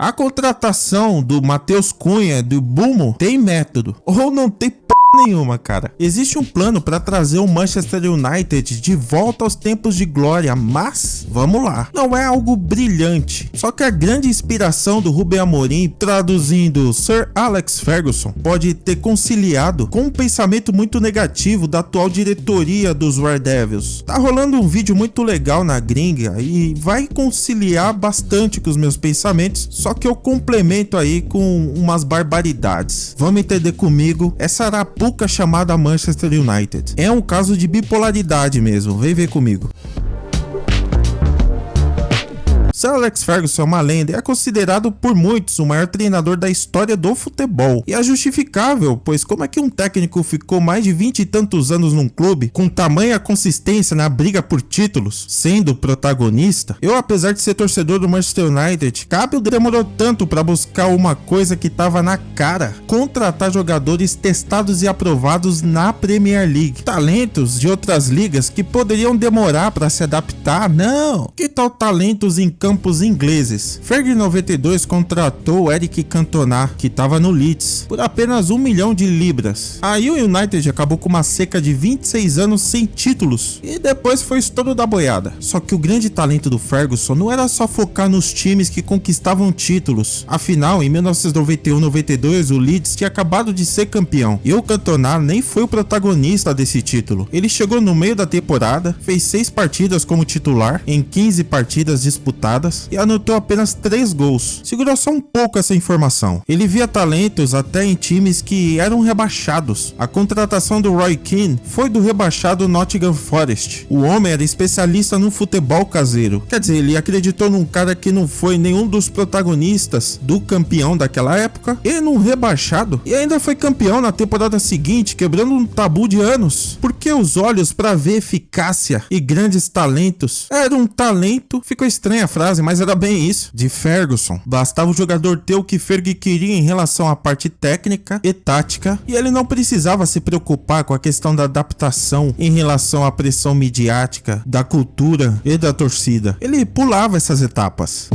A contratação do Matheus Cunha do Bumo tem método, ou não tem nenhuma, cara. Existe um plano para trazer o Manchester United de volta aos tempos de glória, mas vamos lá, não é algo brilhante. Só que a grande inspiração do Ruben Amorim, traduzindo Sir Alex Ferguson, pode ter conciliado com um pensamento muito negativo da atual diretoria dos Red Devils. Tá rolando um vídeo muito legal na gringa e vai conciliar bastante com os meus pensamentos, só que eu complemento aí com umas barbaridades. Vamos entender comigo essa arapuca chamada Manchester United. É um caso de bipolaridade mesmo, vem ver comigo. Sir Alex Ferguson é uma lenda e é considerado por muitos o maior treinador da história do futebol. E é justificável, pois como é que um técnico ficou mais de 20 e tantos anos num clube, com tamanha consistência na briga por títulos, sendo protagonista? Eu, apesar de ser torcedor do Manchester United, Campbell demorou tanto para buscar uma coisa que tava na cara: contratar jogadores testados e aprovados na Premier League. Talentos de outras ligas que poderiam demorar para se adaptar, não. Que tal talentos em campos ingleses? Ferg em 92 contratou Eric Cantona, que estava no Leeds, por apenas 1 milhão de libras. Aí o United acabou com uma seca de 26 anos sem títulos e depois foi estouro da boiada. Só que o grande talento do Ferguson não era só focar nos times que conquistavam títulos. Afinal, em 1991-92 o Leeds tinha acabado de ser campeão e o Cantona nem foi o protagonista desse título. Ele chegou no meio da temporada, fez 6 partidas como titular em 15 partidas disputadas e anotou apenas 3 gols. Segura só um pouco essa informação. Ele via talentos até em times que eram rebaixados. A contratação do Roy Keane foi do rebaixado Nottingham Forest. O homem era especialista no futebol caseiro. Quer dizer, ele acreditou num cara que não foi nenhum dos protagonistas do campeão daquela época e num rebaixado, e ainda foi campeão na temporada seguinte, quebrando um tabu de anos. Porque os olhos para ver eficácia e grandes talentos era um talento. Ficou estranha a frase, mas era bem isso, de Ferguson. Bastava o jogador ter o que Ferg queria em relação à parte técnica e tática, e ele não precisava se preocupar com a questão da adaptação em relação à pressão midiática, da cultura e da torcida. Ele pulava essas etapas.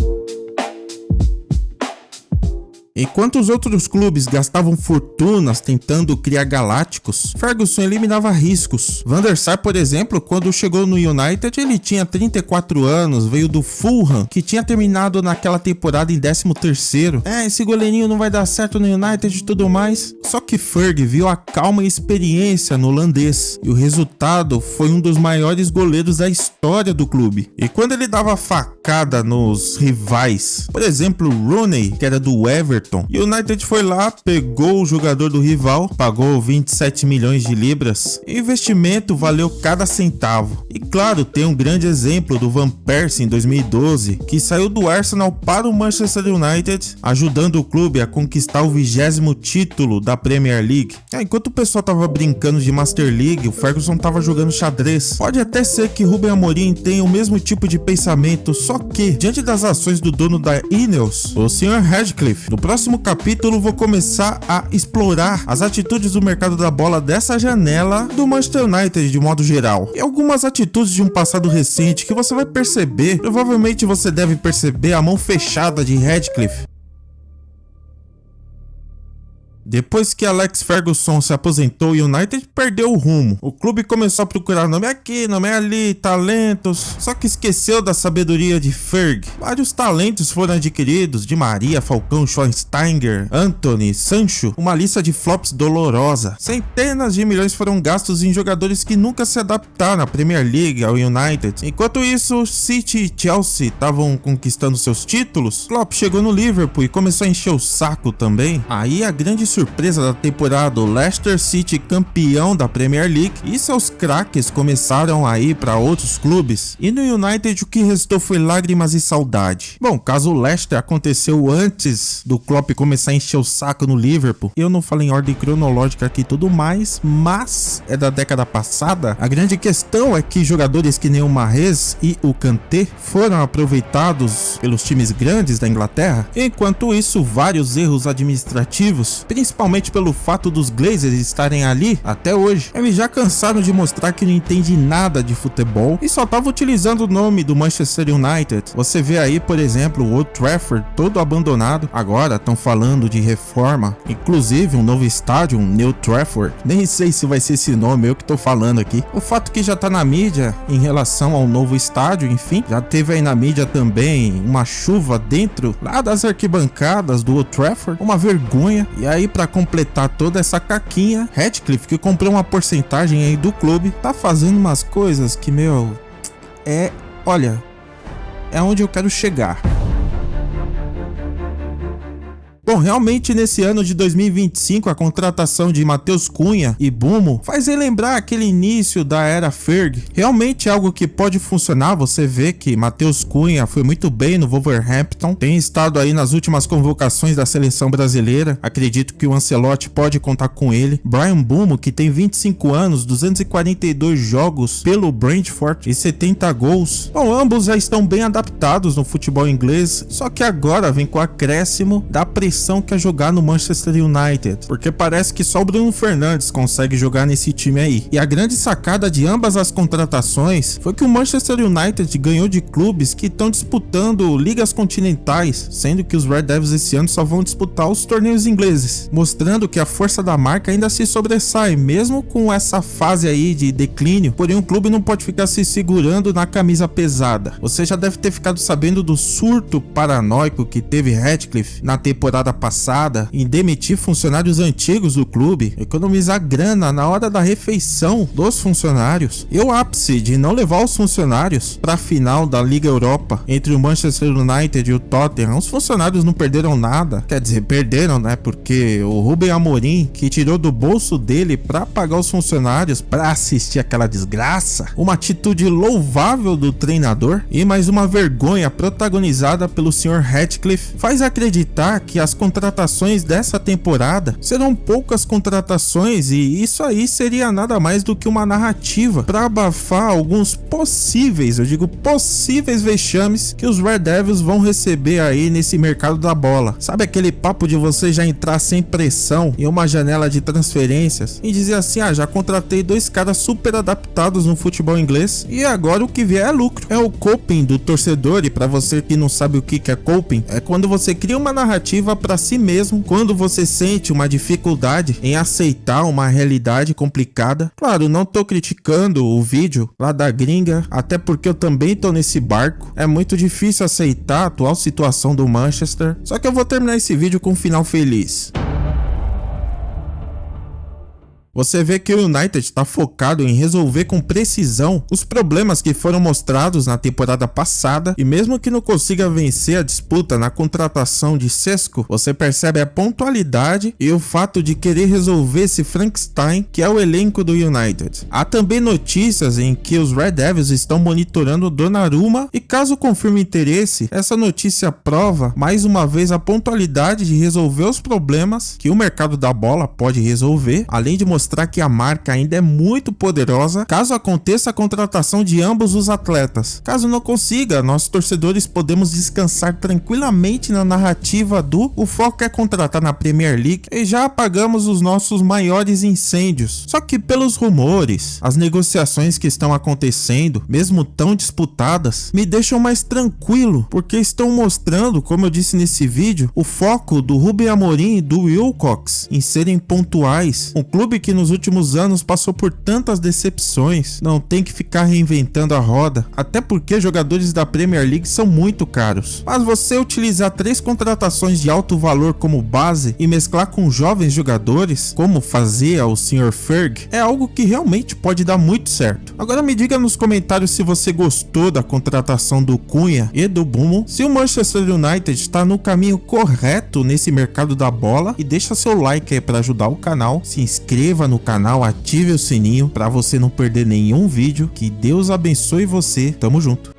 Enquanto os outros clubes gastavam fortunas tentando criar galácticos, Ferguson eliminava riscos. Van der Sar, por exemplo, quando chegou no United, ele tinha 34 anos, veio do Fulham, que tinha terminado naquela temporada em 13º. Esse goleirinho não vai dar certo no United e tudo mais. Só que Ferg viu a calma e experiência no holandês, e o resultado foi um dos maiores goleiros da história do clube. E quando ele dava facada nos rivais, por exemplo, Rooney, que era do Everton, e o United foi lá, pegou o jogador do rival, pagou 27 milhões de libras. O investimento valeu cada centavo. E claro, tem um grande exemplo do Van Persie em 2012, que saiu do Arsenal para o Manchester United, ajudando o clube a conquistar o 20º título da Premier League. Enquanto o pessoal tava brincando de Master League, o Ferguson tava jogando xadrez. Pode até ser que Ruben Amorim tenha o mesmo tipo de pensamento, só que, diante das ações do dono da Ineos, o Sr. Radcliffe, no próximo capítulo vou começar a explorar as atitudes do mercado da bola dessa janela do Manchester United de modo geral. E algumas atitudes de um passado recente que você vai perceber, provavelmente você deve perceber a mão fechada de Radcliffe. Depois que Alex Ferguson se aposentou, o United perdeu o rumo. O clube começou a procurar nome aqui, nome ali, talentos, só que esqueceu da sabedoria de Ferg. Vários talentos foram adquiridos: Di Maria, Falcão, Schweinsteiger, Anthony, Sancho, uma lista de flops dolorosa. Centenas de milhões foram gastos em jogadores que nunca se adaptaram à Premier League, ao United. Enquanto isso, City e Chelsea estavam conquistando seus títulos, Klopp chegou no Liverpool e começou a encher o saco também. Aí a grande surpresa da temporada, o Leicester City campeão da Premier League, e seus craques começaram a ir para outros clubes, e no United o que restou foi lágrimas e saudade. Bom, caso o Leicester aconteceu antes do Klopp começar a encher o saco no Liverpool, eu não falei em ordem cronológica aqui e tudo mais, mas é da década passada. A grande questão é que jogadores que nem o Mahrez e o Kanté foram aproveitados pelos times grandes da Inglaterra, enquanto isso vários erros administrativos, principalmente pelo fato dos Glazers estarem ali até hoje. Eles já cansaram de mostrar que não entende nada de futebol e só tava utilizando o nome do Manchester United. Você vê aí, por exemplo, o Old Trafford todo abandonado. Agora estão falando de reforma, inclusive um novo estádio, um New Trafford. Nem sei se vai ser esse nome, eu que tô falando aqui. O fato que já tá na mídia em relação ao novo estádio, enfim, já teve aí na mídia também uma chuva dentro lá das arquibancadas do Old Trafford, uma vergonha. E aí, para completar toda essa caquinha, Ratcliffe, que comprou uma porcentagem aí do clube, tá fazendo umas coisas que, meu, olha, é onde eu quero chegar. Bom, realmente nesse ano de 2025 a contratação de Matheus Cunha e Bumo faz relembrar aquele início da era Ferg. Realmente é algo que pode funcionar. Você vê que Matheus Cunha foi muito bem no Wolverhampton, tem estado aí nas últimas convocações da seleção brasileira. Acredito que o Ancelotti pode contar com ele. Bryan Bumo, que tem 25 anos, 242 jogos pelo Brentford e 70 gols. Bom, ambos já estão bem adaptados no futebol inglês, só que agora vem com o acréscimo da pressão que é jogar no Manchester United, porque parece que só o Bruno Fernandes consegue jogar nesse time aí. E a grande sacada de ambas as contratações foi que o Manchester United ganhou de clubes que estão disputando ligas continentais, sendo que os Red Devils esse ano só vão disputar os torneios ingleses, mostrando que a força da marca ainda se sobressai, mesmo com essa fase aí de declínio. Porém, o clube não pode ficar se segurando na camisa pesada. Você já deve ter ficado sabendo do surto paranoico que teve Ratcliffe na temporada passada em demitir funcionários antigos do clube, economizar grana na hora da refeição dos funcionários, e o ápice de não levar os funcionários para a final da Liga Europa entre o Manchester United e o Tottenham. Os funcionários não perderam nada, quer dizer, perderam, né? Porque o Ruben Amorim, que tirou do bolso dele para pagar os funcionários para assistir aquela desgraça, uma atitude louvável do treinador e mais uma vergonha protagonizada pelo Sr. Ratcliffe, faz acreditar que as contratações dessa temporada serão poucas contratações, e isso aí seria nada mais do que uma narrativa para abafar alguns possíveis, eu digo possíveis vexames que os Red Devils vão receber aí nesse mercado da bola. Sabe aquele papo de você já entrar sem pressão em uma janela de transferências e dizer assim: ah, já contratei 2 caras super adaptados no futebol inglês e agora o que vier é lucro. É o coping do torcedor, e para você que não sabe o que é coping, é quando você cria uma narrativa para si mesmo quando você sente uma dificuldade em aceitar uma realidade complicada. Claro, não tô criticando o vídeo lá da gringa, até porque eu também tô nesse barco. É muito difícil aceitar a atual situação do Manchester, só que eu vou terminar esse vídeo com um final feliz. Você vê que o United está focado em resolver com precisão os problemas que foram mostrados na temporada passada, e mesmo que não consiga vencer a disputa na contratação de Sesko, você percebe a pontualidade e o fato de querer resolver esse Frankenstein que é o elenco do United. Há também notícias em que os Red Devils estão monitorando o Donnarumma, e caso confirme interesse, essa notícia prova mais uma vez a pontualidade de resolver os problemas que o mercado da bola pode resolver, além de mostrar que a marca ainda é muito poderosa caso aconteça a contratação de ambos os atletas. Caso não consiga, nós torcedores podemos descansar tranquilamente na narrativa do o foco é contratar na Premier League e já apagamos os nossos maiores incêndios. Só que pelos rumores, as negociações que estão acontecendo, mesmo tão disputadas, me deixam mais tranquilo, porque estão mostrando, como eu disse nesse vídeo, o foco do Ruben Amorim e do Wilcox em serem pontuais. Um clube que nos últimos anos passou por tantas decepções, não tem que ficar reinventando a roda, até porque jogadores da Premier League são muito caros. Mas você utilizar 3 contratações de alto valor como base e mesclar com jovens jogadores, como fazia o Sr. Ferg, é algo que realmente pode dar muito certo. Agora me diga nos comentários se você gostou da contratação do Cunha e do Bumo, se o Manchester United está no caminho correto nesse mercado da bola, e deixa seu like aí para ajudar o canal, se inscreva no canal, ative o sininho para você não perder nenhum vídeo. Que Deus abençoe você, tamo junto.